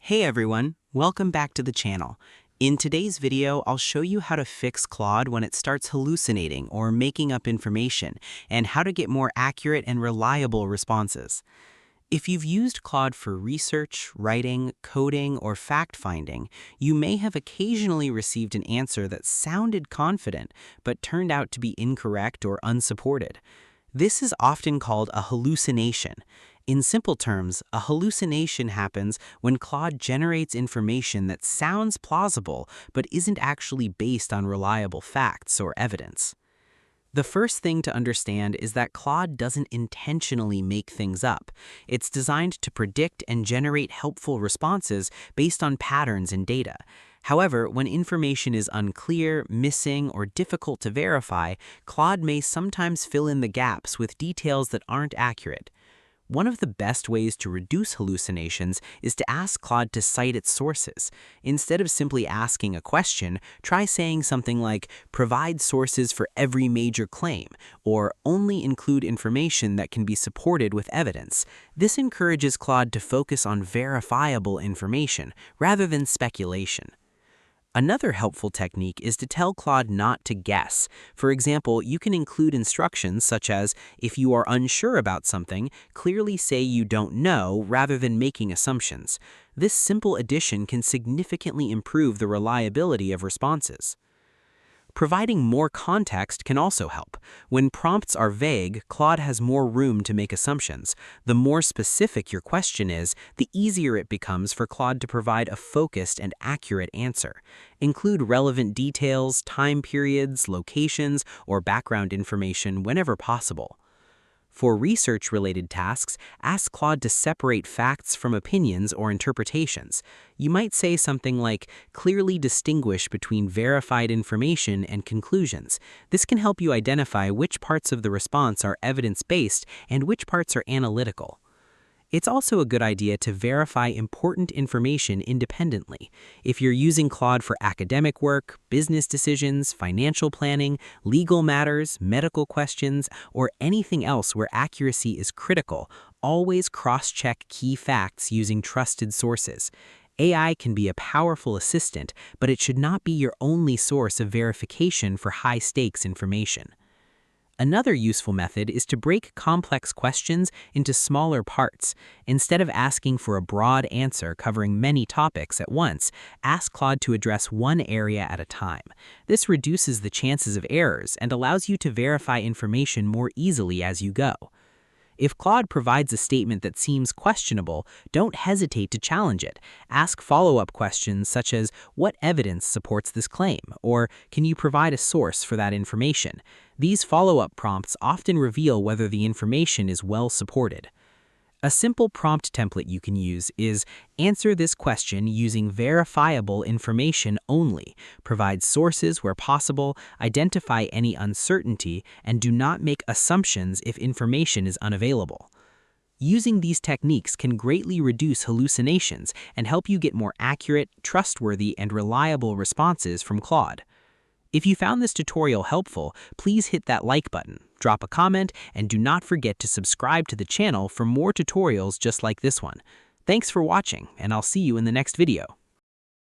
Hey everyone, welcome back to the channel. In today's video, I'll show you how to fix Claude when it starts hallucinating or making up information, and how to get more accurate and reliable responses. If you've used Claude for research, writing, coding, or fact-finding, you may have occasionally received an answer that sounded confident, but turned out to be incorrect or unsupported. This is often called a hallucination. In simple terms, a hallucination happens when Claude generates information that sounds plausible but isn't actually based on reliable facts or evidence. The first thing to understand is that Claude doesn't intentionally make things up. It's designed to predict and generate helpful responses based on patterns in data. However, when information is unclear, missing, or difficult to verify, Claude may sometimes fill in the gaps with details that aren't accurate. One of the best ways to reduce hallucinations is to ask Claude to cite its sources. Instead of simply asking a question, try saying something like, "Provide sources for every major claim," or "Only include information that can be supported with evidence." This encourages Claude to focus on verifiable information rather than speculation. Another helpful technique is to tell Claude not to guess. For example, you can include instructions such as, if you are unsure about something, clearly say you don't know rather than making assumptions. This simple addition can significantly improve the reliability of responses. Providing more context can also help. When prompts are vague, Claude has more room to make assumptions. The more specific your question is, the easier it becomes for Claude to provide a focused and accurate answer. Include relevant details, time periods, locations, or background information whenever possible. For research-related tasks, ask Claude to separate facts from opinions or interpretations. You might say something like, "Clearly distinguish between verified information and conclusions." This can help you identify which parts of the response are evidence-based and which parts are analytical. It's also a good idea to verify important information independently. If you're using Claude for academic work, business decisions, financial planning, legal matters, medical questions, or anything else where accuracy is critical, always cross-check key facts using trusted sources. AI can be a powerful assistant, but it should not be your only source of verification for high-stakes information. Another useful method is to break complex questions into smaller parts. Instead of asking for a broad answer covering many topics at once, ask Claude to address one area at a time. This reduces the chances of errors and allows you to verify information more easily as you go. If Claude provides a statement that seems questionable, don't hesitate to challenge it. Ask follow-up questions such as, "What evidence supports this claim?" or "Can you provide a source for that information?" These follow-up prompts often reveal whether the information is well supported. A simple prompt template you can use is, "Answer this question using verifiable information only. Provide sources where possible, identify any uncertainty, and do not make assumptions if information is unavailable." Using these techniques can greatly reduce hallucinations and help you get more accurate, trustworthy, and reliable responses from Claude. If you found this tutorial helpful, please hit that like button, drop a comment, and do not forget to subscribe to the channel for more tutorials just like this one. Thanks for watching, and I'll see you in the next video.